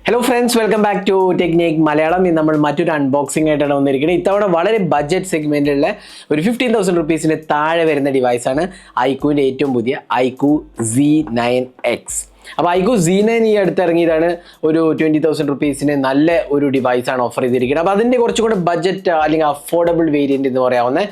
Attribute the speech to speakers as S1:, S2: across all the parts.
S1: Hello friends, welcome back to technique Malayalam. ഇന്ന് നമ്മൾ മറ്റൊരു അൺബോക്സിംഗ് ആയിട്ടാണ് വന്നിരിക്കുന്നത്. ഇത്തവണ വളരെ ബഡ്ജറ്റ് സെഗ്മെന്റിലുള്ള ഒരു 15,000 റുപ്പീസിന് താഴെ വരുന്ന ഡിവൈസാണ് ഐക്യൂവിൻ്റെ ഏറ്റവും പുതിയ ഐക്യൂ Z9X. അപ്പോൾ ഐക്യൂ Z9 ഈ അടുത്ത് ഇറങ്ങിയതാണ്. ഒരു 20,000 റുപ്പീസിന് നല്ല ഒരു ഡിവൈസാണ് ഓഫർ ചെയ്തിരിക്കുന്നത്. അപ്പോൾ അതിൻ്റെ കുറച്ചും കൂടെ ബഡ്ജറ്റ് അല്ലെങ്കിൽ അഫോർഡബിൾ വേരിയൻറ്റ് എന്ന് പറയാവുന്ന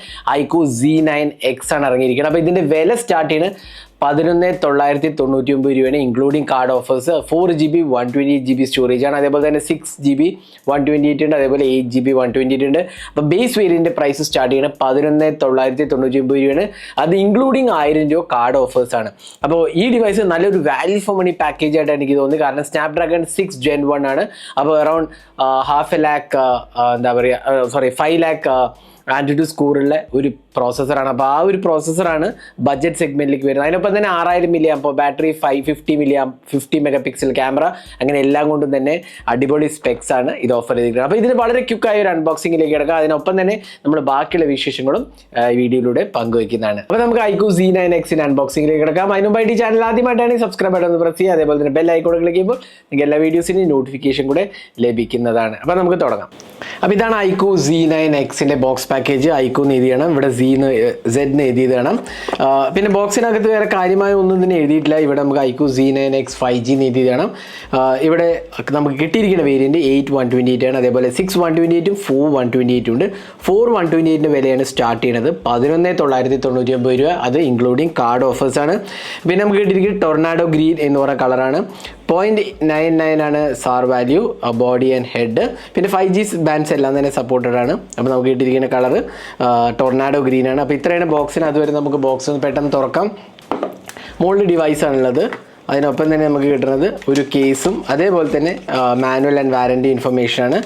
S1: ഐക്യൂ Z9X ആണ് ഇറങ്ങിയിരിക്കുന്നത്. അപ്പോൾ ഇതിൻ്റെ വില സ്റ്റാർട്ട് ചെയ്യുന്നത് 11,999 രൂപയാണ്, including card offers. 4GB 128GB storage ആണ്. അതേപോലെ തന്നെ 6GB 128 ഉണ്ട്, അതേപോലെ 8GB 128 ഉണ്ട്. അപ്പോൾ ബേസ് വേരിയൻ്റെ പ്രൈസ് സ്റ്റാർട്ട് ചെയ്യുന്നത് 11,999 രൂപയാണ്. അത് ഇൻക്ലൂഡിങ് 1000 രൂപ കാർഡ് ഓഫേഴ്സ് ആണ്. അപ്പോൾ ഈ ഡിവൈസ് നല്ലൊരു വാല്യൂ ഫോർ മണി പാക്കേജ് ആയിട്ടാണ് എനിക്ക് തോന്നുന്നത്. കാരണം സ്നാപ്ഡ്രാഗൺ 6 Gen 1 ആണ്. അപ്പോൾ അറൌണ്ട് 5 lakh ആൻഡ്രോയിഡ് സ്കോറുള്ള ഒരു പ്രോസസ്സറാണ്. അപ്പോൾ ആ ഒരു പ്രോസസ്സറാണ് ബഡ്ജറ്റ് സെഗ്മെന്റിലേക്ക് വരുന്നത്. അതിനൊപ്പം തന്നെ 6000 mAh battery, 50 mega pixel camera, അങ്ങനെ എല്ലാം കൊണ്ടും തന്നെ അടിപൊളി സ്പെക്സ് ആണ് ഇത് ഓഫർ ചെയ്തിരിക്കുന്നത്. അപ്പോൾ ഇതിന് വളരെ ക്വിക്കായ ഒരു അൺബോക്സിംഗിലേക്ക് കിടക്കാം. അതിനൊപ്പം തന്നെ നമ്മൾ ബാക്കിയുള്ള വിശേഷങ്ങളും വീഡിയോയിലൂടെ പങ്കുവയ്ക്കുന്നതാണ്. അപ്പോൾ നമുക്ക് ഐക്യൂ Z9X അൺബോക്സിംഗിലേക്ക് കിടക്കാം. അതിന് മുമ്പായിട്ട് ഈ ചാനൽ ആദ്യമായിട്ടാണെങ്കിൽ സബ്സ്ക്രൈബ് ബട്ടൺ ഒന്ന് പ്രസ് ചെയ്യുക. അതേപോലെ തന്നെ ബെൽ ഐക്കൺ ക്ലിക്ക് ചെയ്യുമ്പോൾ നിങ്ങൾക്ക് എല്ലാ വീഡിയോസിൻ്റെയും നോട്ടിഫിക്കേഷൻ കൂടെ ലഭിക്കുന്നതാണ്. അപ്പോൾ നമുക്ക് തുടങ്ങാം. അപ്പോൾ ഇതാണ് IQ Z9X box package. IQ എന്ന് എഴുതി വേണം, ഇവിടെ Z എഴുതിയത് വേണം. പിന്നെ ബോക്സിനകത്ത് വേറെ കാര്യമായ ഒന്നും തന്നെ എഴുതിയിട്ടില്ല. ഇവിടെ നമുക്ക് ഐക്യൂ Z9X 5G എന്ന് എഴുതിയത് വേണം. ഇവിടെ നമുക്ക് കിട്ടിയിരിക്കുന്ന വേരിയൻറ്റ് 8 128 ആണ്, അതേപോലെ 6 128ഉം 4 128 ഉണ്ട്. 4 128ൻ്റെ വിലയാണ് സ്റ്റാർട്ട് ചെയ്യുന്നത് 11,999 രൂപ, അത് ഇൻക്ലൂഡിങ് കാർഡ് ഓഫേഴ്സ് ആണ്. പിന്നെ നമുക്ക് കിട്ടിയിരിക്കുന്നത് ടൊർണാഡോ ഗ്രീൻ എന്ന് പറയുന്ന കളറാണ്. 0.99 ആണ് sir value, body and head. പിന്നെ 5G ബാൻഡ്സ് എല്ലാം തന്നെ സപ്പോർട്ടഡ് ആണ്. അപ്പോൾ നമുക്ക് കിട്ടിയിരിക്കുന്ന കളർ ടൊർണാഡോ ഗ്രീൻ ആണ്. അപ്പോൾ ഇത്രയാണ് ബോക്സിന്. അതുവരെ നമുക്ക് ബോക്സ് ഒന്ന് പെട്ടെന്ന് തുറക്കാം. മുകളിൽ ഡിവൈസാണുള്ളത്. അതിനൊപ്പം തന്നെ നമുക്ക് കിട്ടുന്നത് ഒരു കേസും അതേപോലെ തന്നെ മാനുവൽ ആൻഡ് വാറൻറ്റി ഇൻഫർമേഷനാണ്.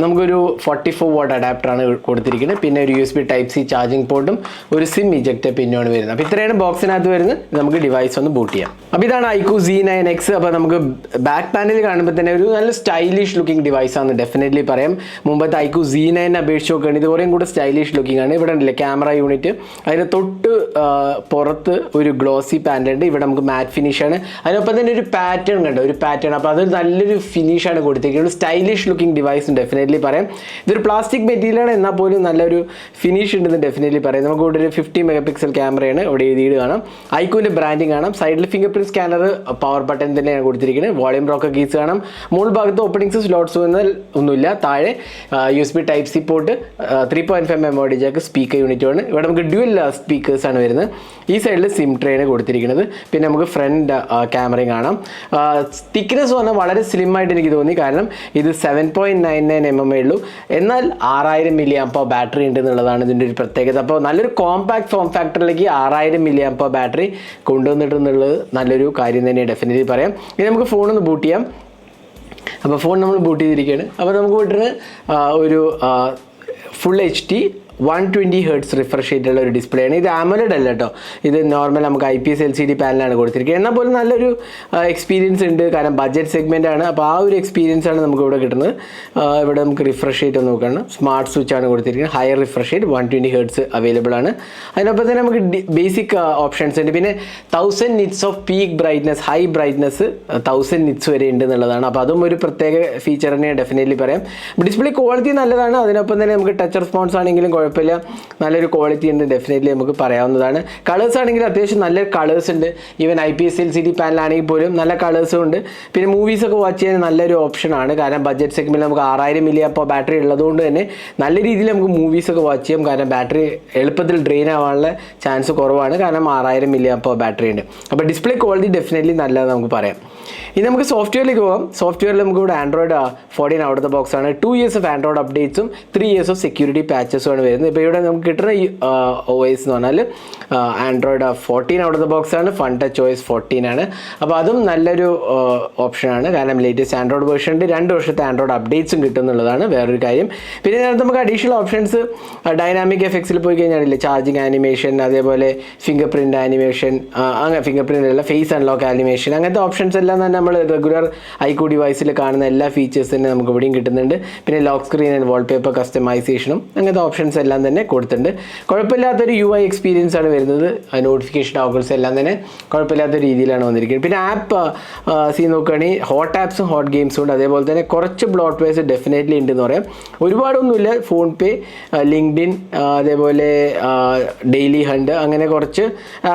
S1: നമുക്കൊരു 44 വാട്ട് അഡാപ്റ്ററാണ് കൊടുത്തിരിക്കുന്നത്. പിന്നെ ഒരു USB Type-C ചാർജിങ് പോർട്ടും ഒരു സിം ഇജക്റ്റ് പിന്നുമാണ് വരുന്നത്. അപ്പോൾ ഇത്രയാണ് ബോക്സിനകത്ത് വരുന്നത്. നമുക്ക് ഡിവൈസ് ഒന്ന് ബൂട്ട് ചെയ്യാം. അപ്പോൾ ഇതാണ് ഐക്യൂ Z9X. അപ്പോൾ നമുക്ക് ബാക്ക് പാനൽ കാണുമ്പോൾ തന്നെ ഒരു നല്ല സ്റ്റൈലിഷ് ലുക്കിംഗ് ഡിവൈസാണ് ഡെഫിനറ്റ്ലി പറയാം. മുമ്പത്തെ ഐക്യൂ Z9 അപേക്ഷിച്ച് നോക്കുകയാണ് ഇത് കുറേയും കൂടെ സ്റ്റൈലിഷ് ലുക്കിംഗ് ആണ്. ഇവിടെ ഉണ്ടല്ലേ ക്യാമറ യൂണിറ്റ്, അതിന് തൊട്ട് പുറത്ത് ഒരു ഗ്ലോസി പാനലുണ്ട്. ഇവിടെ നമുക്ക് മാറ്റ് ഫിനിഷാണ്. അതിനൊപ്പം തന്നെ ഒരു പാറ്റേൺ കണ്ടോ, ഒരു പാറ്റേൺ. അപ്പോൾ അത് നല്ലൊരു ഫിനിഷാണ് കൊടുത്തിരിക്കുന്നത്. സ്റ്റൈലിഷ് ലുക്കിംഗ് ഡിവൈസും ഡെഫിനറ്റ്ലി പറയാം. ഇതൊരു പ്ലാസ്റ്റിക് മെറ്റീരിയലാണ്, എന്നാൽ പോലും നല്ലൊരു ഫിനിഷ് ഉണ്ടെന്ന് ഡെഫിനറ്റ്ലി പറയാം. നമുക്ക് ഇവിടെ ഒരു 50 മെഗാ പിക്സൽ ക്യാമറയാണ് ഇവിടെ എഴുതിയിട്ട് കാണാം. ഐക്യൂവിൻ്റെ ബ്രാൻഡിങ് കാണാം. സൈഡിൽ finger print scanner, power button തന്നെയാണ് കൊടുത്തിരിക്കുന്നത്. വോളിയം റോക്കർ കീസ് കാണാം. മുകൾ ഭാഗത്ത് ഓപ്പണിങ്സ് സ്ലോട്ട്സ് ഒന്നുമില്ല. താഴെ USB Type-C port, 3.5 memory Jack, speaker unit ആണ്. ഇവിടെ നമുക്ക് ഡ്യുവൽ സ്പീക്കേഴ്സാണ് വരുന്നത്. ഈ സൈഡിൽ സിം ട്രേയാണ് കൊടുത്തിരിക്കുന്നത്. പിന്നെ നമുക്ക് ഫ്രണ്ട് ക്യാമറയും കാണാം. തിക്നെസ് പറഞ്ഞാൽ വളരെ സ്ലിം ആയിട്ട് എനിക്ക് തോന്നി. കാരണം ഇത് 7.99 mm ഉള്ളൂ, എന്നാൽ 6000 mAh ബാറ്ററി ഉണ്ട് എന്നുള്ളതാണ് ഇതിൻ്റെ ഒരു പ്രത്യേകത. അപ്പോൾ നല്ലൊരു കോമ്പാക്ട് ഫോം ഫാക്ടറിലേക്ക് 6000 mAh ബാറ്ററി കൊണ്ടുവന്നിട്ടുള്ളത് നല്ലൊരു കാര്യം തന്നെ ഡെഫിനറ്റ്ലി പറയാം. ഇനി നമുക്ക് ഫോണൊന്ന് ബൂട്ട് ചെയ്യാം. അപ്പോൾ ഫോൺ നമ്മൾ ബൂട്ട് ചെയ്തിരിക്കുകയാണ്. അപ്പോൾ നമുക്ക് കിട്ടുന്ന ഒരു ഫുൾ HD 120 Hz റിഫ്രഷ് റേറ്റുള്ള ഒരു ഡിസ്പ്ലേ ആണ്. ഇത് AMOLED അല്ല കേട്ടോ, ഇത് നോർമൽ നമുക്ക് IPS LCD പാനലാണ് കൊടുത്തിരിക്കുന്നത്. എന്നാൽ പോലും നല്ലൊരു എക്സ്പീരിയൻസ് ഉണ്ട്. കാരണം ബഡ്ജറ്റ് സെഗ്മെൻ്റ് ആണ്. അപ്പോൾ ആ ഒരു എക്സ്പീരിയൻസ് ആണ് നമുക്ക് ഇവിടെ കിട്ടുന്നത്. ഇവിടെ നമുക്ക് റിഫ്രഷ് റേറ്റ് ഒന്ന് നോക്കണം. സ്മാർട്ട് സ്വിച്ച് ആണ് കൊടുത്തിരിക്കുന്നത്. Higher refresh rate 120 Hz available ആണ്. അതിനൊപ്പം തന്നെ നമുക്ക് ബേസിക് ഓപ്ഷൻസ് ഉണ്ട്. പിന്നെ 1000 nits of peak brightness, high brightness 1000 nits വരെ ഉണ്ട് എന്നുള്ളതാണ്. അപ്പോൾ അതും ഒരു പ്രത്യേക ഫീച്ചർ തന്നെ ഡെഫിനറ്റ്ലി പറയാം. ഡിസ്പ്ലേ ക്വാളിറ്റി നല്ലതാണ്. അതിനൊപ്പം തന്നെ നമുക്ക് ടച്ച് റെസ്പോൺസ് ആണെങ്കിലും കുഴപ്പമില്ല, നല്ലൊരു ക്വാളിറ്റി ഉണ്ട് ഡെഫിനറ്റ്ലി നമുക്ക് പറയാവുന്നതാണ്. കളേഴ്സ് ആണെങ്കിൽ അത്യാവശ്യം നല്ല കളേഴ്സ് ഉണ്ട്. ഈവൻ IPS LCD പാനലാണെങ്കിൽ പോലും നല്ല കളേഴ്സും ഉണ്ട്. പിന്നെ മൂവീസൊക്കെ വാച്ച് ചെയ്യാൻ നല്ലൊരു ഓപ്ഷനാണ്. കാരണം ബഡ്ജറ്റ് സെഗ്മെൻറ്റിൽ നമുക്ക് 6000 mAh ബാറ്ററി ഉള്ളതുകൊണ്ട് തന്നെ നല്ല രീതിയിൽ നമുക്ക് മൂവീസൊക്കെ വാച്ച് ചെയ്യാം. കാരണം ബാറ്ററി എളുപ്പത്തിൽ ഡ്രെയിൻ ആവാനുള്ള ചാൻസ് കുറവാണ്. കാരണം 6000 mAh ബാറ്ററി ഉണ്ട്. അപ്പോൾ ഡിസ്പ്ലേ ക്വാളിറ്റി ഡെഫിനറ്റ്ലി നല്ലത് നമുക്ക് പറയാം. ഇനി നമുക്ക് സോഫ്റ്റ്വെയറിലേക്ക് പോകാം. സോഫ്റ്റ്വെയറിൽ നമുക്ക് ഇവിടെ Android 14 out of the box ആണ്. 2 years ഓഫ് ആൻഡ്രോയിഡ് അപ്ഡേറ്റ്സും 3 years ഓഫ് സെക്യൂരിറ്റി പാച്ചസും ആണ് വരുന്നത്. ഇപ്പോൾ ഇവിടെ നമുക്ക് കിട്ടുന്ന ഈ OS എന്ന് പറഞ്ഞാൽ Android 14 out of the box ആണ്. ഫൺ ടച്ച് OS 14 ആണ്. അപ്പോൾ അതും നല്ലൊരു ഓപ്ഷനാണ്. കാരണം ലേറ്റസ്റ്റ് ആൻഡ്രോയിഡ് വേർഷൻ്റെ 2 വർഷത്തെ ആൻഡ്രോയിഡ് അപ്ഡേറ്റ്സും കിട്ടും എന്നുള്ളതാണ് വേറൊരു കാര്യം. പിന്നെ നമുക്ക് അഡീഷണൽ ഓപ്ഷൻസ് ഡൈനാമിക് എഫക്ട്സിൽ പോയി കഴിഞ്ഞാൽ ചാർജിങ് ആനിമേഷൻ, അതേപോലെ ഫിംഗർ പ്രിൻറ്റ് ആനിമേഷൻ, അങ്ങനെ ഫിംഗർ പ്രിൻ്റ് അല്ല ഫേസ് അൺലോക്ക് ആനിമേഷൻ, അങ്ങനത്തെ ഓപ്ഷൻസ് എല്ലാം തന്നെ നമ്മൾ റെഗുലർ ഐക്യൂ ഡിവൈസിൽ കാണുന്ന എല്ലാ ഫീച്ചേഴ്സ് തന്നെ നമുക്ക് ഇവിടെയും കിട്ടുന്നുണ്ട്. പിന്നെ ലോക്ക് സ്ക്രീൻ ആൻഡ് വാൾപേപ്പർ കസ്റ്റമൈസേഷനും അങ്ങനത്തെ ഓപ്ഷൻസ് എല്ലാം തന്നെ കൊടുത്തിട്ടുണ്ട്. കുഴപ്പമില്ലാത്തൊരു UI എക്സ്പീരിയൻസ് ആണ് വരുന്നത്. നോട്ടിഫിക്കേഷൻ ടോഗിൾസ് എല്ലാം തന്നെ കുഴപ്പമില്ലാത്ത രീതിയിലാണ് വന്നിരിക്കുന്നത്. പിന്നെ ആപ്പ് നോക്കുകയാണെങ്കിൽ ഹോട്ട് ആപ്സും ഹോട്ട് ഗെയിംസും ഉണ്ട്. അതേപോലെ തന്നെ കുറച്ച് ബ്ലോട്ട്വെയർസ് ഡെഫിനറ്റ്ലി ഉണ്ടെന്ന് പറയാം. ഒരുപാടൊന്നുമില്ല. ഫോൺ പേ, ലിങ്ക്ഡിൻ, അതേപോലെ ഡെയിലി ഹണ്ട്, അങ്ങനെ കുറച്ച്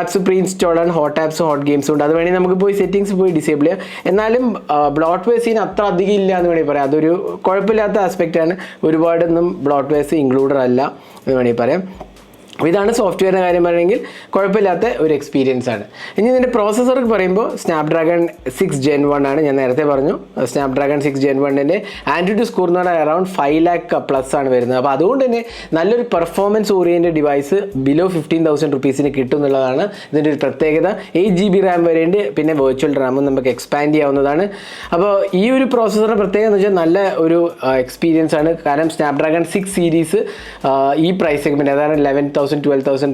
S1: ആപ്സ് പ്രീ ഇൻസ്റ്റാൾ ആണ്. ഹോട്ട് ആപ്സും ഹോട്ട് ഗെയിംസും ഉണ്ട്. അത് വേണമെങ്കിൽ നമുക്ക് പോയി സെറ്റിംഗ്സ് പോയി ഡിസേബിൾ ചെയ്യാം. എന്നാലും ബ്ലോട്ട്വെയർസിന് അത്ര അധികം ഇല്ല എന്ന് വേണമെങ്കിൽ പറയാം. അതൊരു കുഴപ്പമില്ലാത്ത ആസ്പെക്റ്റാണ്. ഒരുപാടൊന്നും ബ്ലോട്ട്വെയർസ് ഇൻക്ലൂഡഡ് അല്ല എന്ന് വേണമെങ്കിൽ പറയാം. ഇതാണ് സോഫ്റ്റ്വെയറിൻ്റെ കാര്യം പറയുകയാണെങ്കിൽ കുഴപ്പമില്ലാത്ത ഒരു എക്സ്പീരിയൻസ് ആണ്. ഇനി ഇതിൻ്റെ പ്രോസസ്സർക്ക് പറയുമ്പോൾ സ്നാപ്ഡ്രാഗൺ 6 Gen 1 ആണ്. ഞാൻ നേരത്തെ പറഞ്ഞു സ്നാപ്ഡ്രാഗൺ 6 Gen 1ൻ്റെ ആൻഡ്രോയിഡ് സ്കോർ എന്ന് പറഞ്ഞാൽ അറൗണ്ട് 5 lakh പ്ലസ് ആണ് വരുന്നത്. അപ്പോൾ അതുകൊണ്ട് തന്നെ നല്ലൊരു പെർഫോമൻസ് ഓറിയൻറ്റഡ് ഡിവൈസ് ബിലോ 15,000 റുപ്പീസിന് കിട്ടും എന്നുള്ളതാണ് ഇതിൻ്റെ ഒരു പ്രത്യേകത. 8 GB റാം വരെയുണ്ട്. പിന്നെ വെർച്വൽ റാമും നമുക്ക് എക്സ്പാൻഡ് ചെയ്യാവുന്നതാണ്. അപ്പോൾ ഈ ഒരു പ്രോസസ്സറിൻ്റെ പ്രത്യേകത എന്ന് വെച്ചാൽ നല്ല ഒരു എക്സ്പീരിയൻസ് ആണ്. കാരണം സ്നാപ്ഡ്രാഗൺ 6 സീരീസ് ഈ പ്രൈസ് സെഗ്മെൻറ്റ് അതാണ് 11,000-12,000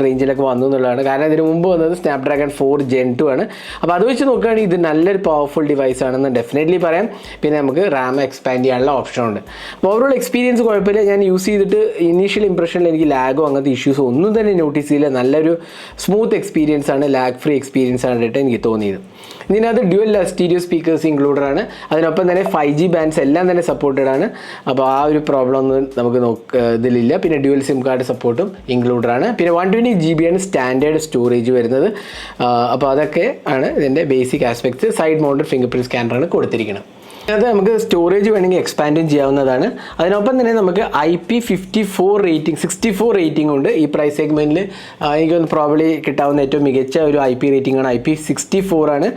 S1: റേഞ്ചിലൊക്കെ വന്നു എന്നുള്ളതാണ്. കാരണം ഇതിന് മുമ്പ് വന്നത് സ്നാപ്ഡ്രാഗൺ 4 Gen 2 ആണ്. അപ്പോൾ അത് വെച്ച് നോക്കുകയാണെങ്കിൽ ഇത് നല്ലൊരു പവർഫുൾ ഡിവൈസ് ആണെന്ന് ഡെഫിനറ്റ്ലി പറയാം. പിന്നെ നമുക്ക് റാം എക്സ്പാൻഡ് ചെയ്യാനുള്ള ഓപ്ഷനുണ്ട്. അപ്പോൾ ഓവറോൾ എക്സ്പീരിയൻസ് കുഴപ്പമില്ല. ഞാൻ യൂസ് ചെയ്തിട്ട് ഇനീഷ്യൽ ഇംപ്രഷനിൽ എനിക്ക് ലാഗോ അങ്ങനത്തെ ഇഷ്യൂസോ ഒന്നും തന്നെ നോട്ടീസ് ചെയ്യില്ല. നല്ലൊരു സ്മൂത്ത് എക്സ്പീരിയൻസ് ആണ്, ലാഗ് ഫ്രീ എക്സ്പീരിയൻസ് ആയിട്ട് എനിക്ക് തോന്നിയത്. ഇതിനകത്ത് ഡ്യുവൽ സ്റ്റീരിയോ സ്പീക്കേഴ്സ് ഇൻക്ലൂഡഡ് ആണ്. അതിനൊപ്പം തന്നെ 5G ബാൻഡ്സ് എല്ലാം തന്നെ സപ്പോർട്ടഡ് ആണ്. അപ്പോൾ ആ ഒരു പ്രോബ്ലം ഒന്നും നമുക്ക് ഇതിലില്ല. പിന്നെ ഡ്യുവൽ സിം കാർഡ് സപ്പോർട്ടും ഇൻക്ലൂഡഡ് ആണ്. പിന്നെ 120 GB ആണ് സ്റ്റാൻഡേർഡ് സ്റ്റോറേജ് വരുന്നത്. അപ്പോൾ അതൊക്കെ ആണ് ഇതിൻ്റെ basic aspects. Side mounted fingerprint സ്കാനറാണ് കൊടുത്തിരിക്കുന്നത്. അത് നമുക്ക് സ്റ്റോറേജ് വേണമെങ്കിൽ എക്സ്പാൻഡും ചെയ്യാവുന്നതാണ്. അതിനൊപ്പം തന്നെ നമുക്ക് IP54 റേറ്റിംഗ് 64 റേറ്റിംഗ് ഉണ്ട്. ഈ പ്രൈസ് സെഗ്മെൻറ്റിൽ എനിക്കൊന്ന് പ്രോബ്ലി കിട്ടാവുന്ന ഏറ്റവും മികച്ച ഒരു IP റേറ്റിംഗ് ആണ്. IP64 ആണ്.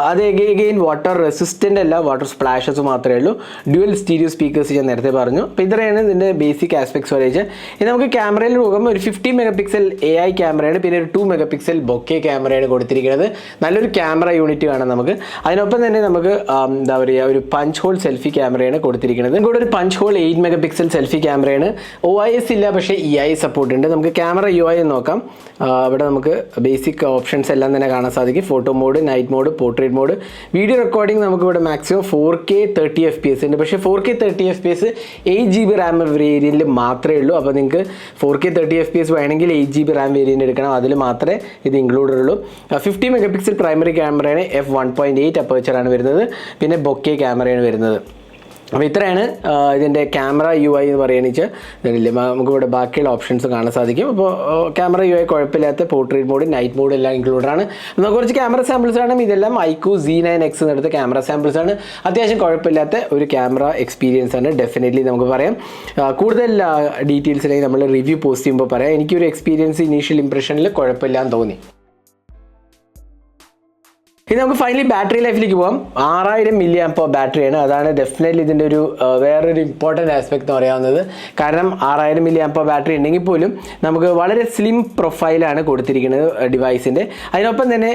S1: അത് എഗെയിൻ വാട്ടർ റെസിസ്റ്റൻ്റ് അല്ല, വാട്ടർ സ്പ്ലാഷസ് മാത്രമേ ഉള്ളൂ. ഡ്യുവൽ സ്റ്റീരിയോ സ്പീക്കേഴ്സ് ഞാൻ നേരത്തെ പറഞ്ഞു. അപ്പോൾ ഇത്രയാണ് ഇതിൻ്റെ ബേസിക് ആസ്പെക്ട്സ് പറയുക. ഇനി നമുക്ക് ക്യാമറയിൽ നോക്കുമ്പോൾ ഒരു 50 MP AI ക്യാമറയാണ്. പിന്നെ ഒരു 2 MP ബൊക്കെ ക്യാമറയാണ് കൊടുത്തിരിക്കുന്നത്. നല്ലൊരു ക്യാമറ യൂണിറ്റ് കാണാം നമുക്ക്. അതിനൊപ്പം തന്നെ നമുക്ക് എന്താ പറയുക ഒരു പഞ്ച് ഹോൾ സെൽഫി ക്യാമറയാണ് കൊടുത്തിരിക്കുന്നത്. കൂടെ ഒരു പഞ്ച് ഹോൾ 8 MP സെൽഫി ക്യാമറയാണ്. OIS ഇല്ല, പക്ഷേ EIS സപ്പോർട്ട് ഉണ്ട്. നമുക്ക് ക്യാമറ UI നോക്കാം. അവിടെ നമുക്ക് ബേസിക് ഓപ്ഷൻസ് എല്ലാം തന്നെ കാണാൻ സാധിക്കും. Photo mode, night mode, portrait mode, video recording നമുക്ക് ഇവിടെ മാക്സിമം 4K 30 FPS ഉണ്ട്. പക്ഷേ 4K 30 FPS 8 GB റാം വേരിയൻറ്റിൽ മാത്രമേ ഉള്ളൂ. അപ്പോൾ നിങ്ങൾക്ക് 4K 30 FPS വേണമെങ്കിൽ 8 GB റാം വേരിയൻറ്റ് എടുക്കണം. അതിൽ മാത്രമേ ഇത് ഇൻക്ലൂഡഡ് ഉള്ളൂ. 50 MP പ്രൈമറി ക്യാമറയാണ്. f1.8 അപ്പേച്ചറാണ് വരുന്നത്. പിന്നെ ബൊക്കെ ക്യാമറയാണ് വരുന്നത്. അപ്പോൾ ഇത്രയാണ് ഇതിൻ്റെ ക്യാമറ UI എന്ന് പറയുന്നത്. നമുക്കിവിടെ ബാക്കിയുള്ള ഓപ്ഷൻസ് കാണാൻ സാധിക്കും. അപ്പോൾ ക്യാമറ UI കുഴപ്പമില്ലാത്ത പോർട്രേറ്റ് മോഡ്, നൈറ്റ് മോഡ് എല്ലാം ഇൻക്ലൂഡഡ് ആണ്. നമുക്ക് കുറച്ച് ക്യാമറ സാമ്പിൾസ് ആണ്. ഇതെല്ലാം iQOO Z9X എന്നെടുത്ത ക്യാമറ സാമ്പിൾസ് ആണ്. അത്യാവശ്യം കുഴപ്പമില്ലാത്ത ഒരു ക്യാമറ എക്സ്പീരിയൻസ് ആണ് ഡെഫിനറ്റ്ലി നമുക്ക് പറയാം. കൂടുതൽ ഡീറ്റെയിൽസിലേക്ക് നമ്മൾ റിവ്യൂ പോസ്റ്റ് ചെയ്യുമ്പോൾ പറയാം. എനിക്കൊരു എക്സ്പീരിയൻസ് ഇനീഷ്യൽ ഇംപ്രഷനിൽ കുഴപ്പമില്ലാന്ന് തോന്നി. ഇനി നമുക്ക് ഫൈനലി ബാറ്ററി ലൈഫിലേക്ക് പോകാം. 6000 mAh ബാറ്ററിയാണ്. അതാണ് ഡെഫിനറ്റ്ലി ഇതിൻ്റെ ഒരു വേറൊരു ഇമ്പോർട്ടൻ്റ് ആസ്പെക്ട് എന്ന് പറയാവുന്നത്. കാരണം 6000 mAh ബാറ്ററി ഉണ്ടെങ്കിൽ പോലും നമുക്ക് വളരെ സ്ലിം പ്രൊഫൈലാണ് കൊടുത്തിരിക്കുന്നത് ഡിവൈസിൻ്റെ. അതിനൊപ്പം തന്നെ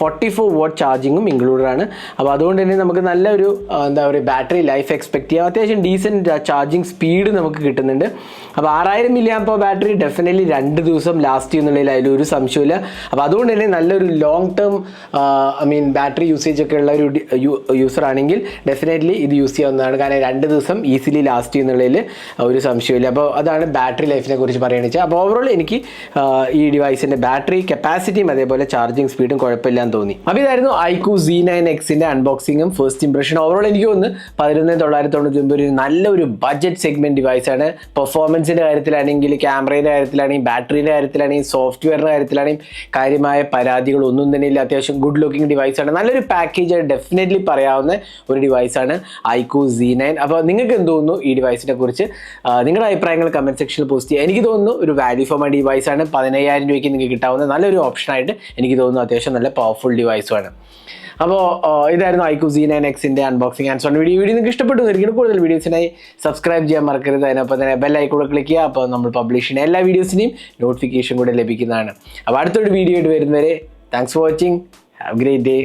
S1: 44 watt ചാർജിങ്ങും ഇൻക്ലൂഡഡ് ആണ്. അപ്പോൾ അതുകൊണ്ട് തന്നെ നമുക്ക് നല്ലൊരു എന്താ പറയുക ബാറ്ററി ലൈഫ് എക്സ്പെക്ട് ചെയ്യാം. അത്യാവശ്യം ഡീസൻറ്റ് ചാർജിങ് സ്പീഡ് നമുക്ക് കിട്ടുന്നുണ്ട്. അപ്പോൾ 6000 mAh ബാറ്ററി ഡെഫിനറ്റ്ലി 2 ദിവസം ലാസ്റ്റ് ചെയ്യുന്നുള്ളതിൽ അതിലൊരു സംശയമില്ല. അപ്പോൾ അതുകൊണ്ട് തന്നെ നല്ലൊരു ലോങ് ടേം ബാറ്ററി യൂസേജ് ഒക്കെ ഉള്ള ഒരു യൂസർ ആണെങ്കിൽ ഡെഫിനറ്റ്ലി ഇത് യൂസ് ചെയ്യാവുന്നതാണ്. കാരണം 2 ദിവസം ഈസിലി ലാസ്റ്റ് ചെയ്യുന്നുള്ളതിൽ ഒരു സംശയമില്ല. അപ്പോൾ അതാണ് ബാറ്ററി ലൈഫിനെ കുറിച്ച് പറയുന്നത് വെച്ചാൽ. അപ്പോൾ ഓവറോൾ എനിക്ക് ഈ ഡിവൈസിൻ്റെ ബാറ്ററി കപ്പാസിറ്റിയും അതേപോലെ ചാർജിങ് സ്പീഡും കുഴപ്പമില്ലാന്ന് തോന്നി. അപ്പോൾ ഇതായിരുന്നു iQOO Z9Xൻ്റെ അൺബോക്സിങ്ങും ഫസ്റ്റ് ഇംപ്രഷൻ. ഓവറോൾ എനിക്ക് തോന്നുന്നു 11,999 ഒരു നല്ലൊരു ബഡ്ജറ്റ് സെഗ്മെൻറ്റ് ഡിവൈസാണ്. പെർഫോമൻസിൻ്റെ കാര്യത്തിലാണെങ്കിൽ, ക്യാമറയുടെ കാര്യത്തിലാണെങ്കിൽ, ബാറ്ററിയുടെ കാര്യത്തിലാണെങ്കിൽ, സോഫ്റ്റ്വെയറിൻ്റെ കാര്യത്തിലാണെങ്കിൽ കാര്യമായ പരാതികളൊന്നും തന്നെ ഇല്ല. അത്യാവശ്യം ഗുഡ് ലുക്കിംഗ് ഡിവൈസാണ്. നല്ലൊരു പാക്കേജ് ഡെഫിനറ്റ്ലി പറയാവുന്ന ഒരു ഡിവൈസാണ് iQOO Z9. അപ്പോൾ നിങ്ങൾക്ക് എന്ത് തോന്നുന്നു ഈ ഡിവൈസിനെ കുറിച്ച്? നിങ്ങളുടെ അഭിപ്രായങ്ങൾ കമൻറ്റ് സെക്ഷനിൽ പോസ്റ്റ് ചെയ്യുക. എനിക്ക് തോന്നുന്നു ഒരു വാല്യൂ ഫോർ മൈ ഡിവൈസാണ്. 15,000 രൂപയ്ക്ക് നിങ്ങൾക്ക് കിട്ടാവുന്ന നല്ലൊരു ഓപ്ഷനായിട്ട് എനിക്ക് തോന്നുന്നു. അത്യാവശ്യം നല്ല പവർഫുൾ ഡിവൈസുമാണ്. അപ്പോൾ ഇതായിരുന്നു iQOO Z9Xൻ്റെ അൺബോക്സിംഗ് ആൻഡ് സോൺ വീഡിയോ നിങ്ങൾക്ക് ഇഷ്ടപ്പെട്ടു എന്നിരിക്കുന്നു. കൂടുതൽ വീഡിയോസിനായി സബ്സ്ക്രൈബ് ചെയ്യാൻ മറക്കരുത്. അതിനൊപ്പം തന്നെ ബെൽ ഐക്കൺ ക്ലിക്ക് ചെയ്യുക. അപ്പോൾ നമ്മൾ പബ്ലിഷ് ചെയ്യുന്ന എല്ലാ വീഡിയോസിനെയും നോട്ടിഫിക്കേഷൻ കൂടെ ലഭിക്കുന്നതാണ്. അപ്പോൾ അടുത്തൊരു വീഡിയോ ആയിട്ട് വരുന്നവരെ thanks for watching. Have a great day.